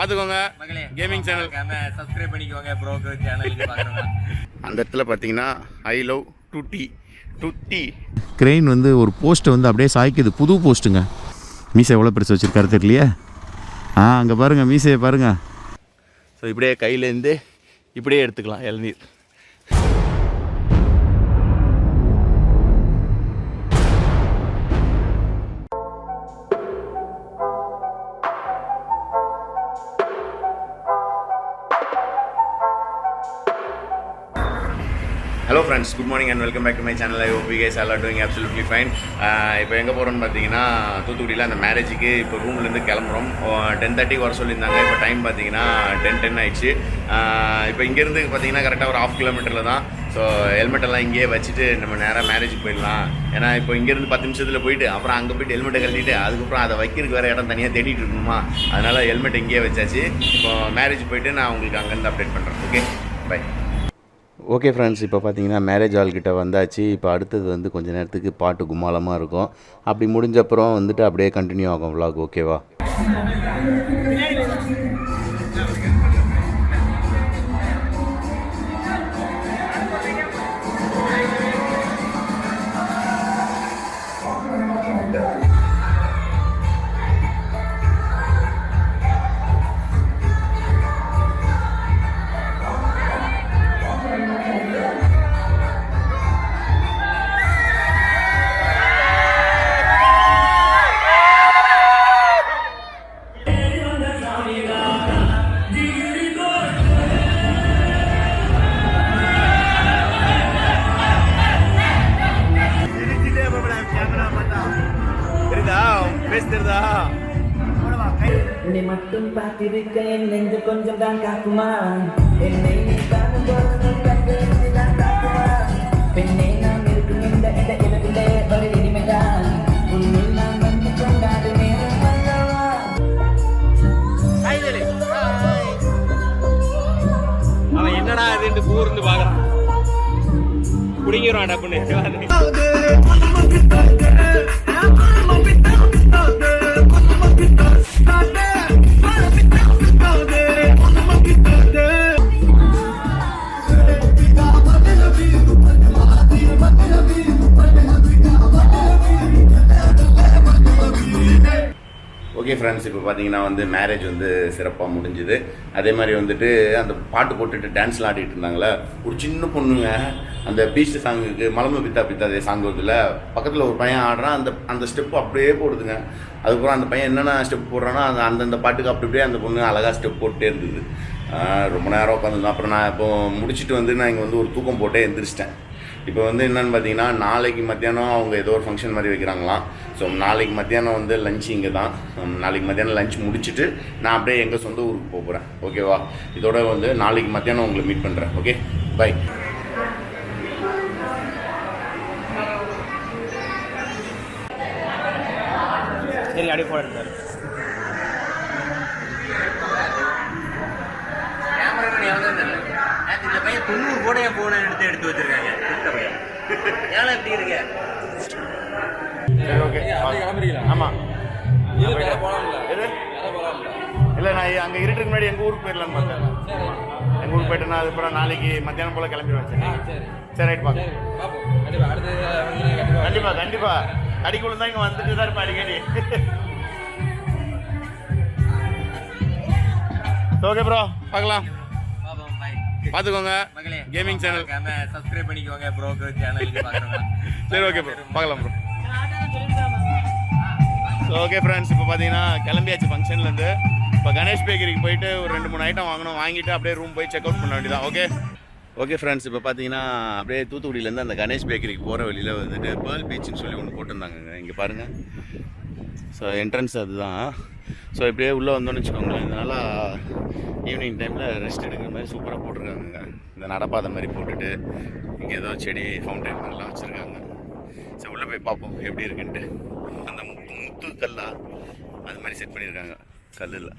பார்த்துக்கோங்க. Gaming channel subscribe பண்ணிக்கோங்க. ப்ரோக்கு சேனலுக்கு பார்க்குறோங்க. அந்த இடத்துல பார்த்தீங்கன்னா ஐ லவ் டுட்டி கிரெயின் வந்து ஒரு போஸ்ட்டை வந்து அப்படியே சாய்க்குது. புது போஸ்ட்டுங்க. மீசை எவ்வளோ பெருசு வச்சுருக்காரு தெரியலையே. அங்கே பாருங்கள், மீசையை பாருங்கள். ஸோ இப்படியே கையிலேருந்து இப்படியே எடுத்துக்கலாம் இளநீர். Hello friends, good morning and welcome back to my channel. I hope you guys are doing absolutely fine. இப்போ எங்கே போகிறோன்னு பார்த்தீங்கன்னா தூத்துக்குடியில் அந்த மேரேஜுக்கு இப்போ ரூம்லேருந்து கிளம்புறோம். 10:30 வர சொல்லியிருந்தாங்க. இப்போ டைம் பார்த்தீங்கன்னா 10:10 ஆயிடுச்சு. இப்போ இங்கேருந்து பார்த்தீங்கன்னா கரெக்டாக ஒரு 1/2 கிலோமீட்டரில் தான். ஸோ ஹெல்மெட்டெல்லாம் இங்கேயே வச்சுட்டு நம்ம நேராக மேரேஜுக்கு போயிடலாம். ஏன்னா இப்போ இங்கேருந்து 10 நிமிஷத்தில் போயிட்டு அப்புறம் அங்கே போய்ட்டு ஹெல்மெட்டை கழட்டிட்டு அதுக்கப்புறம் அதை வைக்கிறதுக்கு வேறு இடம் தனியாக தேடிட்டு இருக்கணுமா, அதனால் ஹெல்மெட் இங்கேயே வச்சாச்சு. இப்போ மேரேஜ் போயிட்டு நான் உங்களுக்கு அங்கேருந்து அப்டேட் பண்ணுறேன். Okay, by. ஓகே ஃப்ரெண்ட்ஸ், இப்போ பார்த்தீங்கன்னா மேரேஜ் ஹால்கிட்ட வந்தாச்சு. இப்போ அடுத்தது வந்து கொஞ்சம் நேரத்துக்கு பாட்டு கும்மாளமாக இருக்கும். அப்படி முடிஞ்சப்புறம் வந்துட்டு அப்படியே கண்டினியூ ஆகும் விலாக். ஓகேவா? என்னை மட்டும் பார்த்திருக்கேன் நெஞ்சு கொஞ்சம் தான் காக்குமா, என்னை நீ காணும் தான் காக்குமா, பெண்ணை நாம் இருக்கும் இந்த இடத்திலே ஒரு இனிமைதான் உன்னில் நான் வந்து கொண்டாடு நேரம் அல்லவா. அவன் என்னடா இதுன்னு கூர்ந்து பார்க்குறான். குடிங்கிறான் டப்புன்னு. ஓகே ஃப்ரெண்ட்ஸ், இப்போ பார்த்தீங்கன்னா வந்து மேரேஜ் வந்து சிறப்பாக முடிஞ்சுது. அதே மாதிரி வந்துட்டு அந்த பாட்டு போட்டுட்டு டான்ஸ்லாம் ஆடிட்டு இருந்தாங்களே, ஒரு சின்ன பொண்ணுங்க அந்த பீச் சாங்குக்கு மலம பித்தா பித்தாதே சாங் வருதுல, பக்கத்தில் ஒரு பையன் ஆடுறான். அந்த ஸ்டெப்பு அப்படியே போடுதுங்க. அதுக்கப்புறம் அந்த பையன் என்னென்ன ஸ்டெப் போடுறானோ அந்தந்த பாட்டுக்கு அப்படியே அந்த பொண்ணு அழகாக ஸ்டெப் போட்டே இருந்தது. ரொம்ப நேரம் உட்காந்துருந்தோம். அப்புறம் நான் இப்போ முடிச்சுட்டு வந்து நான் இங்கே வந்து ஒரு தூக்கம் போட்டே எந்திரிச்சிட்டேன். இப்போ வந்து என்னென்னு பார்த்தீங்கன்னா நாளைக்கு மத்தியானம் அவங்க ஏதோ ஒரு ஃபங்க்ஷன் மாதிரி வைக்கிறாங்களாம். ஸோ நாளைக்கு மத்தியானம் வந்து லஞ்ச் இங்கே தான். நாளைக்கு மத்தியானம் லஞ்ச் முடிச்சுட்டு நான் அப்படியே எங்கள் சொந்த ஊருக்கு போகிறேன். ஓகேவா? இதோட வந்து நாளைக்கு மத்தியானம் உங்களை மீட் பண்ணுறேன். Okay, bye. சரி, அப்படியே போட எடுத்தாரு. இந்த பையன் 90 போடையா போன எடுத்து வச்சிருக்காங்க. ஏன் இப்படி இருக்க? சரி, ஓகே, ஆமாம். இல்லை, நான் அங்கே இருட்டுக்கு முன்னாடி எங்கள் ஊருக்கு போயிடலான்னு பார்த்தேன். எங்கள் ஊருக்கு போயிட்டு நான் அதுக்கப்புறம் நாளைக்கு மத்தியானம் போல் கிளம்பிடுவேன். சரி, ரைட், பார்க்க. கண்டிப்பாக அடிக்குள்ள தான் இங்கே வந்துட்டு தான் இருப்பேன் அடிக்கடி. ஓகே ப்ரோ, பார்க்கலாம். பார்த்துக்கோங்க. கேமிங் சேனல் சப்ஸ்கிரைப் பண்ணிக்கோங்க. ப்ரோக்கு சேனலுக்கு பார்க்குறோங்க. சரி, ஓகே ப்ரோ, பார்க்கலாம் ப்ரோ. ஓகே ஃப்ரெண்ட்ஸ், இப்போ பார்த்தீங்கன்னா கிளம்பியாச்சு ஃபங்க்ஷன்லேருந்து. இப்போ கணேஷ் பேக்கரிக்கு போயிட்டு ஒரு 2-3 ஐட்டம் வாங்கணும். வாங்கிட்டு அப்படியே ரூம் போய் செக் அவுட் பண்ண வேண்டியதான். ஓகே ஃப்ரெண்ட்ஸ், இப்போ பார்த்தீங்கன்னா அப்படியே தூத்துக்குடியிலேருந்து அந்த கணேஷ் பேக்கரிக்கு போகிற வழியில் வந்துட்டு பேர்ல் பீச்சுன்னு சொல்லி ஒன்று போட்டிருந்தாங்க. இங்கே பாருங்கள். ஸோ என்ட்ரன்ஸ் அதுதான். ஸோ இப்படியே உள்ளே வந்தோன்னு வச்சுக்கோங்களேன். இதனால் ஈவினிங் டைமில் ரெஸ்ட் எடுக்கிற மாதிரி சூப்பராக போட்டிருக்காங்க. இந்த நடப்பாதை மாதிரி போட்டுட்டு இங்கே ஏதோ செடி ஃபவுண்டைன் மாதிரிலாம் வச்சுருக்காங்க. ஸோ உள்ளே போய் பார்ப்போம் எப்படி இருக்குன்ட்டு. அந்த முத்து கல்லா அது மாதிரி செட் பண்ணியிருக்காங்க. கல்லில்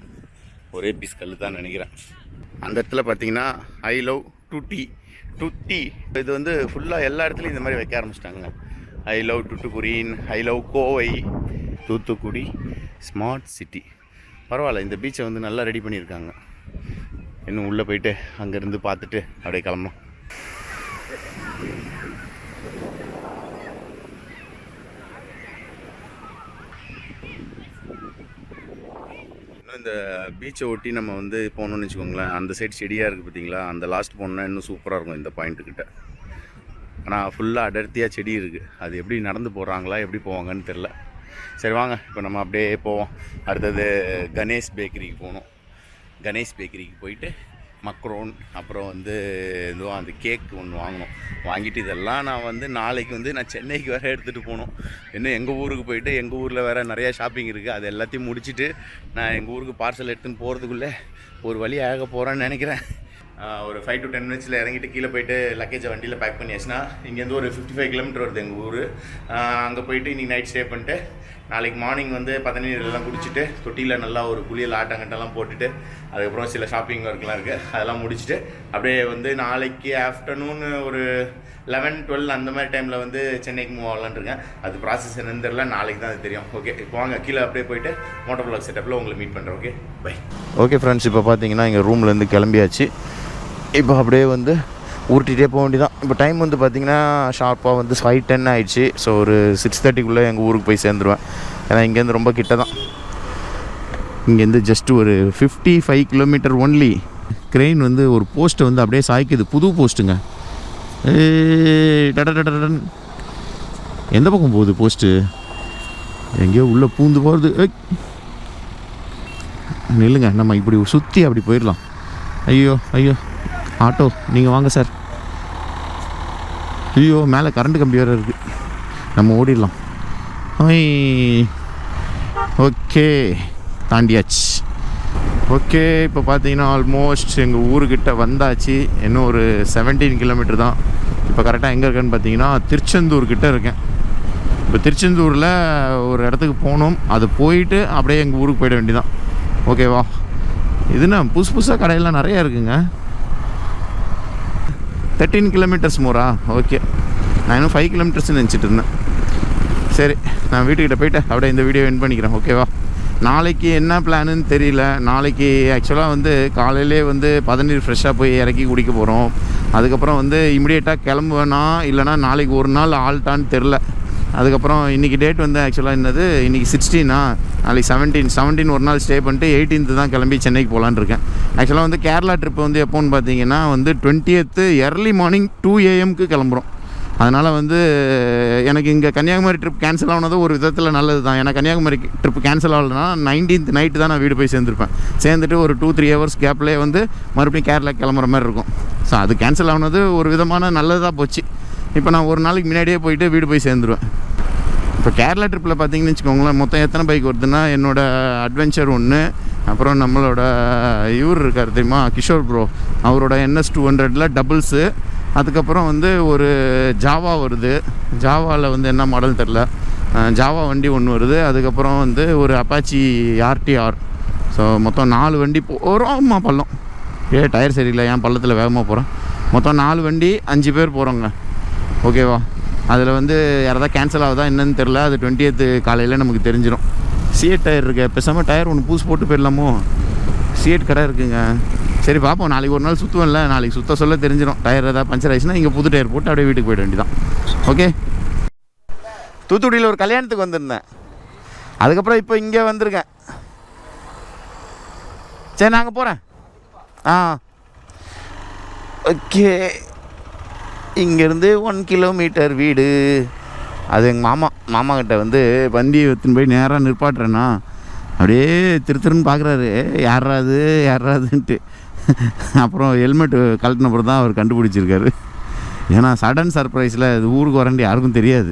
ஒரே பீஸ் கல் தான் நினைக்கிறேன். அந்த இடத்துல பார்த்தீங்கன்னா ஐ லவ் டுட்டி இது வந்து ஃபுல்லாக எல்லா இடத்துலையும் இந்த மாதிரி வைக்க ஆரம்பிச்சிட்டாங்க. I love Tuticorin, I love Kovai, Thoothukudi smart city. பரவாயில்ல, இந்த பீச்சை வந்து நல்லா ரெடி பண்ணியிருக்காங்க. இன்னும் உள்ளே போயிட்டு அங்கேருந்து பார்த்துட்டு அப்படியே கிளம்பலாம். இன்னும் இந்த பீச்சை ஒட்டி நம்ம வந்து போகணுன்னு வச்சுக்கோங்களேன், அந்த சைடு செடியாக இருக்குது பார்த்தீங்களா, அந்த லாஸ்ட் போனோன்னா இன்னும் சூப்பராக இருக்கும் இந்த பாயிண்ட்டுக்கிட்ட. ஆனால் ஃபுல்லாக அடர்த்தியாக செடி இருக்குது. அது எப்படி நடந்து போகிறாங்களா எப்படி போவாங்கன்னு தெரில. சரி வாங்க, இப்போ நம்ம அப்படியே போவோம். அடுத்தது கணேஷ் பேக்கரிக்கு போகணும். கணேஷ் பேக்கரிக்கு போயிட்டு மக்ரோன், அப்புறம் வந்து இதுவும் அந்த கேக் ஒன்று வாங்கணும். வாங்கிட்டு இதெல்லாம் நான் வந்து நாளைக்கு வந்து நான் சென்னைக்கு வேறு எடுத்துகிட்டு போகணும். இன்னும் எங்கள் ஊருக்கு போயிட்டு எங்கள் ஊரில் வேறு நிறையா ஷாப்பிங் இருக்குது. அது எல்லாத்தையும் முடிச்சுட்டு நான் எங்கள் ஊருக்கு பார்சல் எடுத்துன்னு போகிறதுக்குள்ளே ஒரு வழி ஆக போகிறேன்னு நினைக்கிறேன். ஒரு 5 to 10 minutes இறங்கிட்டு கீழே போயிட்டு லக்கேஜை வண்டியில் பேக் பண்ணியாச்சுன்னா இங்கேருந்து ஒரு 55 கிலோமீட்டர் வருது எங்கள் ஊர். அங்கே போயிட்டு இன்றைக்கி நைட் ஸ்டே பண்ணிட்டு நாளைக்கு மார்னிங் வந்து பதநீரெல்லாம் குடிச்சிட்டு தொட்டியில் நல்லா ஒரு குளியல் ஆட்டங்கட்டெல்லாம் போட்டுட்டு அதுக்கப்புறம் சில ஷாப்பிங் ஒர்க்லாம் இருக்குது, அதெல்லாம் முடிச்சுட்டு அப்படியே வந்து நாளைக்கு ஆஃப்டர்நூன் ஒரு 11-12 அந்த மாதிரி டைமில் வந்து சென்னைக்கு மூவ் ஆகலான்னு இருக்கேன். அது ப்ராசஸ் என்னன்னு தெரியல, நாளைக்கு தான் அது தெரியும். ஓகே, இப்போ வாங்க கீழே அப்படியே போயிட்டு மோட்டோ வ்ளாக் செட்டப்பில் உங்களை மீட் பண்ணுறேன். Okay by. ஓகே ஃப்ரெண்ட்ஸ், இப்போ பார்த்தீங்கன்னா எங்கள் ரூம்லேருந்து கிளம்பியாச்சு. இப்போ அப்படியே வந்து ஊட்டிகிட்டே போக வேண்டியதான். இப்போ டைம் வந்து பார்த்திங்கன்னா ஷார்ப்பாக வந்து 5:10 ஆகிடுச்சு. ஸோ ஒரு 6:30 எங்கள் ஊருக்கு போய் சேர்ந்துருவேன். ஏன்னா இங்கேருந்து ரொம்ப கிட்ட தான். இங்கேருந்து ஜஸ்ட்டு ஒரு 55 கிலோமீட்டர் ஒன்லி. க்ரெயின் வந்து ஒரு போஸ்ட்டை வந்து அப்படியே சாய்க்குது, புது போஸ்ட்டுங்க. டடன் எந்த பக்கம் போகுது போஸ்ட்டு? எங்கேயோ உள்ளே பூந்து போகிறது. நில்லுங்க, நம்ம இப்படி சுற்றி அப்படி போயிடலாம். ஐயோ ஐயோ, ஆட்டோ நீங்கள் வாங்க சார். ஐயோ, மேலே கரண்ட் கம்பி வேறு இருக்குது, நம்ம ஓடிடலாம். ஓகே, தாண்டியாச்சு. ஓகே, இப்போ பார்த்தீங்கன்னா ஆல்மோஸ்ட் எங்கள் ஊருக்கிட்ட வந்தாச்சு. இன்னும் ஒரு 17 கிலோமீட்டர் தான். இப்போ கரெக்டாக எங்கே இருக்கேன்னு பார்த்தீங்கன்னா திருச்செந்தூர்கிட்ட இருக்கேன். இப்போ திருச்செந்தூரில் ஒரு இடத்துக்கு போகணும். அது போயிட்டு அப்படியே எங்கள் ஊருக்கு போயிட வேண்டியதான். ஓகேவா? இதுனா புதுசாக கடையெல்லாம் நிறையா இருக்குங்க. 13 கிலோமீட்டர்ஸ் மோரா? ஓகே, நான் இன்னும் 5 கிலோமீட்டர்ஸ்னு நினச்சிட்டு இருந்தேன். சரி, நான் வீட்டுக்கிட்ட போயிட்டு அப்படியே இந்த வீடியோ எண்ட் பண்ணிக்கிறேன். ஓகேவா? நாளைக்கு என்ன பிளானுன்னு தெரியல. நாளைக்கு ஆக்சுவலாக வந்து காலையிலே வந்து பதநீர் ஃப்ரெஷ்ஷாக போய் இறக்கி குடிக்க போகிறோம். அதுக்கப்புறம் வந்து இமிடியேட்டாக கிளம்புவேனா இல்லைனா நாளைக்கு ஒரு நாள் ஆல்ட்டான்னு தெரில. அதுக்கப்புறம் இன்றைக்கி டேட் வந்து ஆக்சுவலாக என்னது, இன்றைக்கி 16, நாளைக்கு 17 ஒரு நாள் ஸ்டே பண்ணிட்டு 18 தான் கிளம்பி சென்னைக்கு போகலான்னு இருக்கேன். ஆக்சுவலாக வந்து கேரளா ட்ரிப் வந்து எப்போன்னு பார்த்தீங்கன்னா வந்து 20th early morning 2 AM கிளம்புறோம். அதனால் வந்து எனக்கு இங்கே கன்னியாகுமரி ட்ரிப் கேன்சல் ஆனது ஒரு விதத்தில் நல்லது தான். ஏன்னா கன்னியாகுமரி ட்ரிப் கேன்சல் ஆகலைன்னா 19th நைட்டு தான் நான் வீடு போய் சேர்ந்துருப்பேன். சேர்ந்துட்டு ஒரு 2-3 hours கேப்லேயே வந்து மறுபடியும் கேரளா கிளம்புற மாதிரி இருக்கும். ஸோ அது கேன்சல் ஆனது ஒரு விதமான நல்லதாக போச்சு. இப்போ நான் ஒரு நாளைக்கு முன்னாடியே போயிட்டு வீடு போய் சேர்ந்துருவேன். இப்போ கேரளா ட்ரிப்பில் பார்த்தீங்கன்னு வச்சுக்கோங்களேன், மொத்தம் எத்தனை பைக் வருதுன்னா என்னோடய அட்வென்ச்சர் ஒன்று, அப்புறம் நம்மளோட இவர் இருக்கார் தெரியுமா, கிஷோர் ப்ரோ, அவரோட NS 200 டபுள்ஸு, அதுக்கப்புறம் வந்து ஒரு ஜாவா வருது. ஜாவாவில் வந்து என்ன மாடல் தெரில, ஜாவா வண்டி ஒன்று வருது. அதுக்கப்புறம் வந்து ஒரு அப்பாச்சி RTR. ஸோ மொத்தம் 4 வண்டி போகிறோம்மா. பள்ளம் டயர் சரியில்லை, ஏன் பள்ளத்தில் வேகமாக போகிறேன். மொத்தம் 4 வண்டி 5 பேர் போகிறோங்க. ஓகேவா? அதில் வந்து யாராவது கேன்சல் ஆகுதா என்னன்னு தெரில. அது 20th காலையில் நமக்கு தெரிஞ்சிடும். சிஎட் டயர் இருக்கு, பேசாமல் டயர் ஒன்று புதுசு போட்டு போயிடலாமோ? சிஎட் கடை இருக்குங்க. சரி பார்ப்போம், நாளைக்கு ஒரு நாள் சுற்றுவேன்ல, நாளைக்கு சுற்ற சொல்ல தெரிஞ்சிடும். டயர் ஏதாவது பஞ்சர் ஆயிடுச்சுன்னா இங்கே புது டயர் போட்டு அப்படியே வீட்டுக்கு போயிட வேண்டியதான். ஓகே, தூத்துக்குடியில் ஒரு கல்யாணத்துக்கு வந்திருந்தேன். அதுக்கப்புறம் இப்போ இங்கே வந்திருக்கேன். சரி, நாங்கள் போகிறேன். ஓகே, இங்கேருந்து 1 கிலோமீட்டர் வீடு. அது எங்கள் மாமாக்கிட்ட வந்து வண்டியை எடுத்துன்னு போய் நேராக நிற்பாட்டுறேன்னா அப்படியே திருன்னு பார்க்குறாரு, யாராதுன்ட்டு. அப்புறம் ஹெல்மெட்டு கழட்டினப்புறம் தான் அவர் கண்டுபிடிச்சிருக்காரு. ஏன்னா சடன் சர்ப்ரைஸில் இது ஊருக்கு வரேன்ட்டு யாருக்கும் தெரியாது.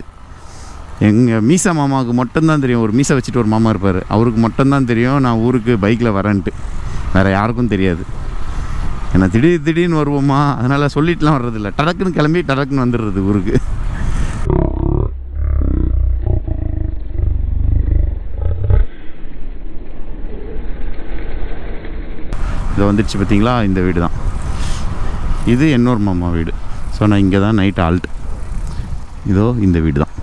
எங்கள் மீசா மாமாவுக்கு மட்டும்தான் தெரியும். ஒரு மீசை வச்சுட்டு ஒரு மாமா இருப்பார், அவருக்கு மட்டும்தான் தெரியும் நான் ஊருக்கு பைக்கில் வரேன்ட்டு. வேறு யாருக்கும் தெரியாது. ஏன்னா திடீர்னு வருவோமா, அதனால் சொல்லிட்டுலாம் வர்றதில்ல. டடக்குன்னு கிளம்பி டடக்குன்னு வந்துடுறது ஊருக்கு. இதை வந்துடுச்சு பார்த்தீங்களா, இந்த வீடு தான். இது இன்னொரு மாமா வீடு. ஸோ நான் இங்கே தான் நைட் ஆல்ட். இதோ இந்த வீடு தான்.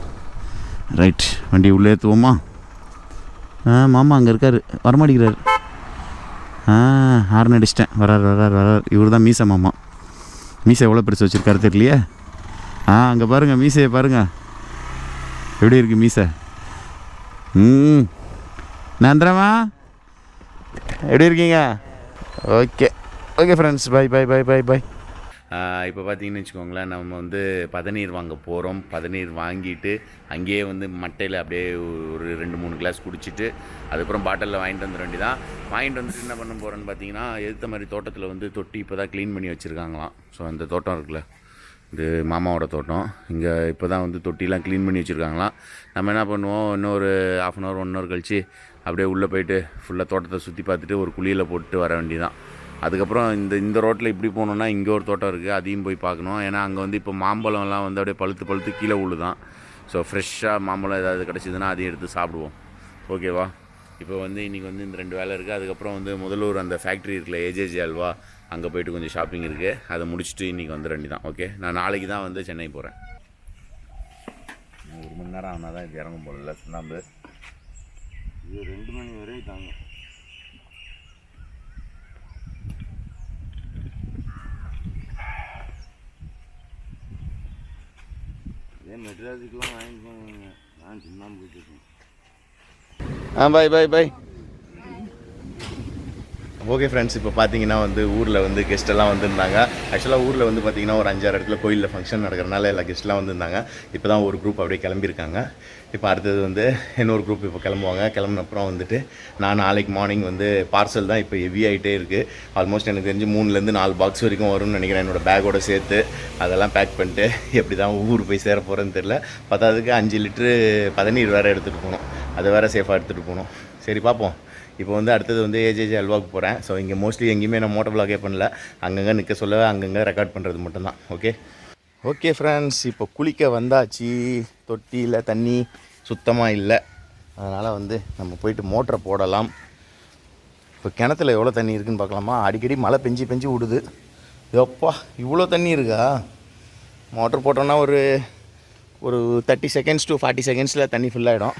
ரைட், வண்டி உள்ளே ஏற்றுவோமா? மாமா அங்கே இருக்கார், வரமாட்டேங்கிறார். ஹார்ன் அடிச்சிட்டேன். வரார். இவர் தான் மீசை மாமா. மீசை எவ்வளோ பெருசு வச்சுருக்காரு தெரியலையே. அங்கே பாருங்கள், மீசையை பாருங்கள் எப்படி இருக்குது மீசை. நந்திரமா எப்படி இருக்கீங்க? Okay friends, bye. இப்போ பார்த்தீங்கன்னு வச்சுக்கோங்களேன், நம்ம வந்து பதநீர் வாங்க போகிறோம். பதநீர் வாங்கிட்டு அங்கேயே வந்து மட்டையில் அப்படியே ஒரு 2-3 கிளாஸ் குடிச்சிட்டு அதுக்கப்புறம் பாட்டிலில் வாங்கிட்டு வந்துட வேண்டியதான். வாங்கிட்டு வந்துட்டு என்ன பண்ண போகிறோன்னு பார்த்தீங்கன்னா, எதிர்த்த மாதிரி தோட்டத்தில் வந்து தொட்டி இப்போ தான் க்ளீன் பண்ணி வச்சுருக்காங்களாம். ஸோ அந்த தோட்டம் இருக்குல்ல, இது மாமாவோட தோட்டம். இங்கே இப்போ தான் வந்து தொட்டிலாம் க்ளீன் பண்ணி வச்சுருக்காங்களாம். நம்ம என்ன பண்ணுவோம், இன்னொரு 1/2 hour 1 hour கழித்து அப்படியே உள்ளே போயிட்டு ஃபுல்லாக தோட்டத்தை சுற்றி பார்த்துட்டு ஒரு குழியில் போட்டு வர வேண்டியதான். அதுக்கப்புறம் இந்த ரோட்டில் இப்படி போகணுன்னா இங்கே ஒரு தோட்டம் இருக்குது, அதையும் போய் பார்க்கணும். ஏன்னா அங்கே வந்து இப்போ மாம்பழம்லாம் வந்து அப்படியே பழுத்து கீழே விழுதான். ஸோ ஃப்ரெஷ்ஷாக மாம்பழம் ஏதாவது கிடச்சிதுன்னா அதையும் எடுத்து சாப்பிடுவோம். ஓகேவா? இப்போ வந்து இன்றைக்கி வந்து இந்த 2 வேலை இருக்குது. அதுக்கப்புறம் வந்து முதலூர் அந்த ஃபேக்ட்ரி இருக்குல்ல, ஏஜேஜே அல்வா, அங்கே போய்ட்டு கொஞ்சம் ஷாப்பிங் இருக்குது. அதை முடிச்சுட்டு இன்றைக்கி வந்து 2 தான். ஓகே, நான் நாளைக்கு தான் வந்து சென்னை போகிறேன். 1 மணி நேரம் ஆனால் தான் இது இறங்கும் போகல சுண்ணாம்பு. இது 2 மணி வரை தாங்க. இதே மெட்ராஸுக்கெலாம் வாங்கிக்கோங்க, நான் சுண்ணாம்பு போயிட்டுருக்கேன். பை. ஓகே ஃப்ரெண்ட்ஸ், இப்போ பார்த்தீங்கன்னா வந்து ஊரில் வந்து கெஸ்ட்டெல்லாம் வந்திருந்தாங்க. ஆக்சுவலாக ஊரில் வந்து பார்த்திங்கன்னா ஒரு 5-6 இடத்துல கோயிலில் ஃபங்க்ஷன் நடக்கிறனால எல்லா கெஸ்ட்லாம் வந்திருந்தாங்க. இப்போ தான் ஒரு குரூப் அப்படியே கிளம்பியிருக்காங்க. இப்போ அடுத்தது வந்து இன்னொரு குரூப் இப்போ கிளம்புவாங்க. கிளம்புனப்புறம் வந்துட்டு நான் நாளைக்கு மார்னிங் வந்து பார்சல் தான் இப்போ ஹெவி ஆகிட்டே இருக்குது. ஆல்மோஸ்ட் எனக்கு தெரிஞ்சு 3-4 பாக்ஸ் வரைக்கும் வரும்னு நினைக்கிறேன், என்னோடய பேக்கோடு சேர்த்து. அதெல்லாம் பேக் பண்ணிட்டு எப்படி தான் ஊர் போய் சேர போகிறேன்னு தெரில. பத்தாவதுக்கு 5 லிட்ரு பதநீர் வேறு எடுத்துகிட்டு போகணும், அதை வேறு சேஃபாக எடுத்துகிட்டு போகணும். சரி பார்ப்போம். இப்போ வந்து அடுத்தது வந்து ஏஜேஜே அல்வாவுக்கு போகிறேன். ஸோ இங்கே மோஸ்ட்லி எங்கேயுமே நான் மோட்டோ விளாகே பண்ணல, அங்கங்கே நிற்க சொல்ல அங்கங்கே ரெக்கார்ட் பண்ணுறது மட்டும்தான். ஓகே ஃப்ரெண்ட்ஸ், இப்போ குளிக்க வந்தாச்சு. தொட்டியில் தண்ணி சுத்தமாக இல்லை, அதனால் வந்து நம்ம போயிட்டு மோட்டரை போடலாம். இப்போ கிணத்துல எவ்வளோ தண்ணி இருக்குதுன்னு பார்க்கலாமா? அடிக்கடி மழை பெஞ்சு விடுது. எப்பா இவ்வளோ தண்ணி இருக்கா? மோட்டர் போட்டோன்னா ஒரு 30 seconds to 40 seconds தண்ணி ஃபுல்லாகிடும்.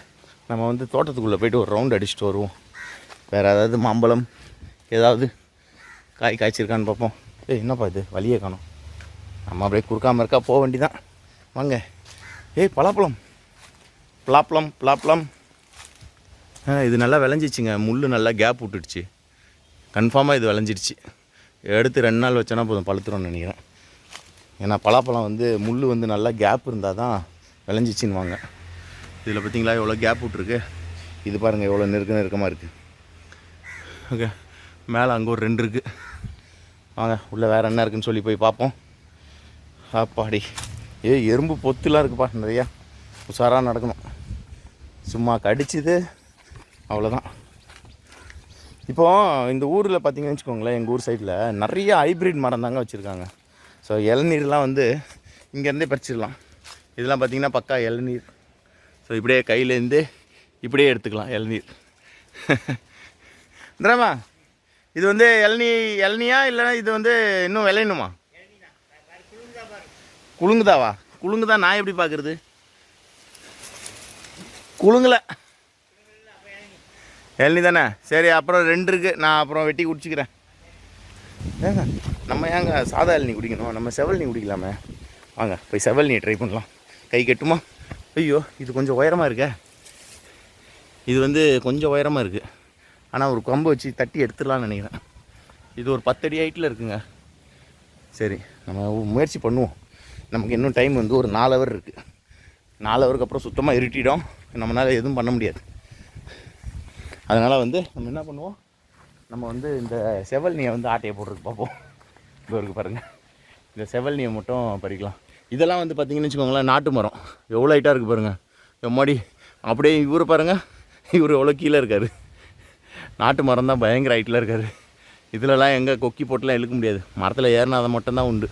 நம்ம வந்து தோட்டத்துக்குள்ளே போய்ட்டு ஒரு ரவுண்ட் அடிச்சுட்டு வருவோம். வேறு ஏதாவது மாம்பழம் ஏதாவது காய்ச்சிருக்கான்னு பார்ப்போம். என்னப்பா இது வழியே காணும். நம்ம அப்படியே குறுக்காமல் இருக்கா போக வேண்டிதான். வாங்க. பலாப்பழம். இது நல்லா விளைஞ்சிச்சுங்க. முள் நல்லா கேப் விட்டுடுச்சு. கன்ஃபார்மாக இது விளைஞ்சிடுச்சு. எடுத்து 2 நாள் வச்சோன்னா போதும், பழுத்துரும்னு நினைக்கிறேன். ஏன்னா பலாப்பழம் வந்து முள் வந்து நல்லா கேப் இருந்தால் தான் விளைஞ்சிச்சின்னு வாங்க. இதில் பார்த்திங்களா எவ்வளோ கேப் விட்ருக்கு. இது பாருங்கள் எவ்வளோ நெருக்கமாக இருக்குது. ஓகே, மேலே அங்கே ஒரு 2 இருக்குது. வாங்க உள்ளே வேறு என்ன இருக்குதுன்னு சொல்லி போய் பார்ப்போம். அப்பாடி எறும்பு பொத்துலாம் இருக்குப்பா நிறையா. உஷாராக நடக்கணும், சும்மா கடிச்சுது அவ்வளோதான். இப்போது இந்த ஊரில் பார்த்திங்கன்னு வச்சுக்கோங்களேன், எங்கள் ஊர் சைடில் நிறைய ஹைப்ரிட் மரம் தாங்க வச்சுருக்காங்க. ஸோ இளநீர்லாம் வந்து இங்கேருந்தே பறிச்சிடலாம். இதெல்லாம் பார்த்திங்கன்னா பக்கா இளநீர். ஸோ இப்படியே கையிலேருந்து இப்படியே எடுத்துக்கலாம் இளநீர். இந்திராமா, இது வந்து இளநியா இல்லைன்னா இது வந்து இன்னும் விளையணுமா? குலுங்குதாவா? குலுங்குதா நான் எப்படி பார்க்குறது? குலுங்கலை, இளநி தானே. சரி, அப்புறம் 2 இருக்குது, நான் அப்புறம் வெட்டி குடிச்சிக்கிறேன். ஏங்க நம்ம ஏங்க சாதா இளநி குடிக்கணும், நம்ம செவல்நீ குடிக்கலாமே. வாங்க போய் செவல்நீ ட்ரை பண்ணலாம். கை கட்டுமா? ஐயோ இது கொஞ்சம் உயரமாக இருக்கே. இது வந்து கொஞ்சம் உயரமாக இருக்குது, ஆனால் ஒரு கம்பு வச்சு தட்டி எடுத்துடலான்னு நினைக்கிறேன். இது ஒரு 10 அடி ஹைட்டில் இருக்குங்க. சரி, நம்ம முயற்சி பண்ணுவோம். நமக்கு இன்னும் டைம் வந்து ஒரு 4 hour இருக்குது. 4 hourக்கு அப்புறம் சுத்தமாக இருட்டிடும், நம்மளால் எதுவும் பண்ண முடியாது. அதனால் வந்து நம்ம என்ன பண்ணுவோம், நம்ம வந்து இந்த செவல்னியை வந்து ஆட்டையை போடுறதுக்கு பார்ப்போம். இப்போ இருக்குது பாருங்கள், இந்த செவல்னியை மட்டும் பறிக்கலாம். இதெல்லாம் வந்து பார்த்திங்கன்னு வச்சுக்கோங்களேன், நாட்டு மரம் எவ்வளோ ஹைட்டாக இருக்குது பாருங்கள். எம்மாடி அப்படியே இவர் பாருங்கள், இவர் எவ்வளோ கீழே இருக்கார். நாட்டு மரம் தான் பயங்கர ஹைட்டில் இருக்கார். இதிலலாம் எங்கே கொக்கி போட்டுலாம் இழுக்க முடியாது, மரத்தில் ஏறினா அதை மட்டும்தான் உண்டு.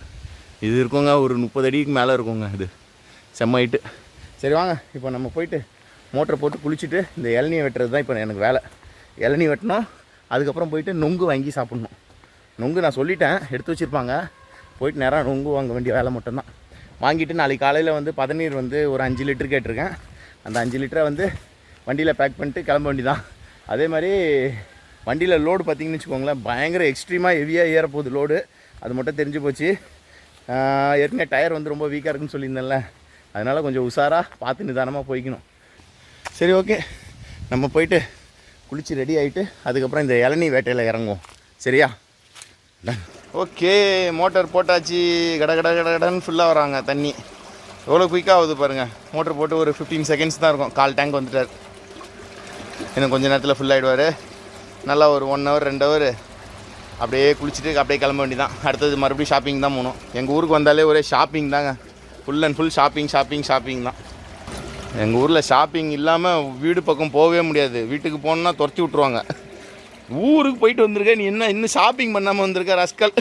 இது இருக்குங்க ஒரு 30 அடிக்கு மேலே இருக்குங்க, இது செம்ம ஹைட்டு. சரி வாங்க, இப்போ நம்ம போயிட்டு மோட்டரை போட்டு குளிச்சுட்டு இந்த இளநியை வெட்டுறது தான் இப்போ எனக்கு வேலை. இளநீ வெட்டணும், அதுக்கப்புறம் போயிட்டு நொங்கு வாங்கி சாப்பிட்ணும். நொங்கு நான் சொல்லிட்டேன், எடுத்து வச்சுருப்பாங்க. போயிட்டு நேராக நொங்கு வாங்க வேண்டிய வேலை மட்டும்தான். வாங்கிட்டு நாளைக்கு காலையில் வந்து பதநீர் வந்து ஒரு 5 லிட்டர் கேட்டிருக்கேன். அந்த 5 லிட்டரை வந்து வண்டியில் பேக் பண்ணிட்டு கிளம்ப வேண்டிதான். அதே மாதிரி வண்டியில் லோடு பார்த்திங்கன்னு வச்சுக்கோங்களேன் பயங்கர எக்ஸ்ட்ரீமாக ஹெவியாக ஏறப்போகுது லோடு. அது மட்டும் தெரிஞ்சு போச்சு. ஏற்கனவே டயர் வந்து ரொம்ப வீக்காக இருக்குன்னு சொல்லியிருந்தேன்ல, அதனால் கொஞ்சம் உஷாராக பார்த்து நிதானமாக போய்க்கணும். சரி ஓகே, நம்ம போயிட்டு குளித்து ரெடி ஆகிட்டு அதுக்கப்புறம் இந்த இளநீ வேட்டையில் இறங்குவோம். சரியா? ஓகே, மோட்டர் போட்டாச்சு. கடன்னு ஃபுல்லாக வராங்க தண்ணி. எவ்வளோ குயிக்காக ஆகுது பாருங்கள். மோட்டர் போட்டு ஒரு 15 செகண்ட்ஸ் தான் இருக்கும். 1/4 டேங்க் வந்துட்டார். இன்னும் கொஞ்சம் நேரத்தில் ஃபுல் ஆகிடுவார். நல்லா ஒரு 1 ஹவர் 2 ஹவர் அப்படியே குளிச்சுட்டு அப்படியே கிளம்ப வேண்டியதான். அடுத்தது மறுபடியும் ஷாப்பிங் தான் போகணும். எங்கள் ஊருக்கு வந்தாலே ஒரே ஷாப்பிங் தாங்க. ஃபுல் அண்ட் ஃபுல் ஷாப்பிங் தான். எங்கள் ஊரில் ஷாப்பிங் இல்லாமல் வீடு பக்கம் போகவே முடியாது. வீட்டுக்கு போகணுன்னா துரத்தி விட்ருவாங்க. ஊருக்கு போயிட்டு வந்திருக்க, நீ என்ன இன்னும் ஷாப்பிங் பண்ணாமல் வந்திருக்க ரஸ்கல்.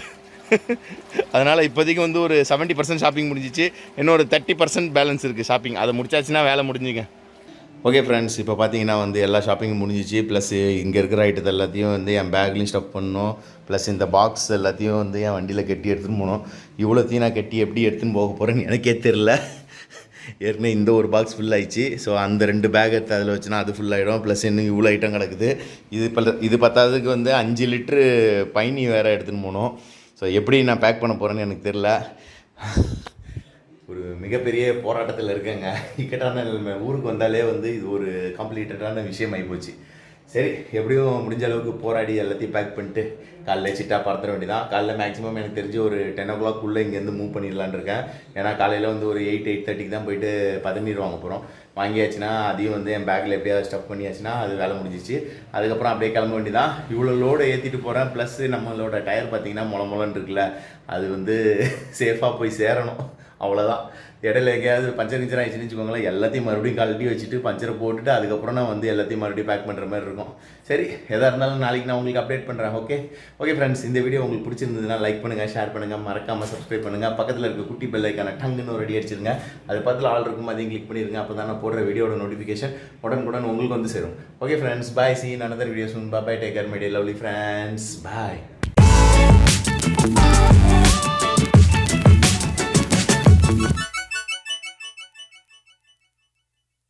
அதனால் இப்போதைக்கு வந்து ஒரு 70% ஷாப்பிங் முடிஞ்சிச்சு. இன்னும் ஒரு 30% பேலன்ஸ் இருக்குது ஷாப்பிங். அதை முடிச்சாச்சுன்னா வேலை முடிஞ்சுங்க. ஓகே ஃப்ரெண்ட்ஸ், இப்போ பார்த்தீங்கன்னா வந்து எல்லா ஷாப்பிங்கும் முடிஞ்சிச்சு. ப்ளஸ் இங்கே இருக்கிற ஐட்டத்தை எல்லாத்தையும் வந்து என் பேக்லேயும் ஸ்டஃப் பண்ணணும். ப்ளஸ் இந்த பாக்ஸ் எல்லாத்தையும் வந்து என் வண்டியில் கட்டி எடுத்துன்னு போகணும். இவ்வளோத்தையும் நான் கட்டி எப்படி எடுத்துன்னு போக போகிறேன்னு எனக்கே தெரில. ஏற்கனவே இந்த ஒரு பாக்ஸ் ஃபுல் ஆயிடுச்சு. ஸோ அந்த 2 பேக் எடுத்து அதில் வச்சுன்னா அது ஃபுல் ஆகிடும். ப்ளஸ் இன்னும் இவ்வளோ ஐட்டம் கிடக்குது. இது பத்தாததுக்கு வந்து 5 லிட்ரு பயணி வேறு எடுத்துன்னு போகணும். ஸோ எப்படி நான் பேக் பண்ண போகிறேன்னு எனக்கு தெரில. ஒரு மிகப்பெரிய போராட்டத்தில் இருக்கேங்க. இக்கட்டான நிலைமை. ஊருக்கு வந்தாலே வந்து இது ஒரு காம்ப்ளிகேட்டடான விஷயம் ஆகிப்போச்சு. சரி, எப்படியும் முடிஞ்ச அளவுக்கு போராடி எல்லாத்தையும் பேக் பண்ணிட்டு காலைல சிட்டாக பறத்துற வேண்டியதான். காலைல மேக்ஸிமம் எனக்கு தெரிஞ்சு ஒரு 10 o'clock இங்கேருந்து மூவ் பண்ணிடலான்னு இருக்கேன். ஏன்னா காலையில் வந்து ஒரு 8:30க்கு தான் போயிட்டு பதநீர் வாங்க போகிறோம். வாங்கியாச்சுன்னா அதையும் வந்து என் பேக்கில் எப்படியாவது ஸ்டஃப் பண்ணியாச்சுன்னா அது வேலை முடிஞ்சிச்சு. அதுக்கப்புறம் அப்படியே கிளம்ப வேண்டியதான். இவ்வளோ லோடு ஏற்றிட்டு போகிறேன். ப்ளஸ் நம்மளோட டயர் பார்த்திங்கன்னா மொளன்னு இருக்குல்ல, அது வந்து சேஃபாக போய் சேரணும். அவ்வளோதான். இடையில எங்கேயாவது பஞ்சர் ஆகிடுச்சுன்னு வச்சுக்கோங்களேன், எல்லாத்தையும் மறுபடியும் கழட்டி வச்சுட்டு பஞ்சரை போட்டுட்டு அதுக்கப்புறம் நான் வந்து எல்லாத்தையும் மறுபடியும் பேக் பண்ணுற மாதிரி இருக்கும். சரி, எதாக இருந்தாலும் நாளைக்கு நான் உங்களுக்கு அப்டேட் பண்ணுறேன். ஓகே ஃப்ரெண்ட்ஸ், இந்த வீடியோ உங்களுக்கு பிடிச்சிருந்ததுன்னா லைக் பண்ணுங்கள், ஷேர் பண்ணுங்கள், மறக்காமல் சப்ஸ்கிரைப் பண்ணுங்கள். பக்கத்தில் இருக்க குட்டி பெல் ஐக்கான டங்குன்னு ஒரு ரெடி அடிச்சிருங்க. அது பக்கத்தில் ஆள் இருக்கும், அதையும் கிளிக் பண்ணிடுங்க. அப்போ தான் நான் போடுற வீடியோட நோட்டிஃபிகேஷன் உடனுக்குடன் உங்களுக்கு வந்து சேரும். Okay friends, bye. See you in another video soon. Bye, take care my dear lovely friends. Bye.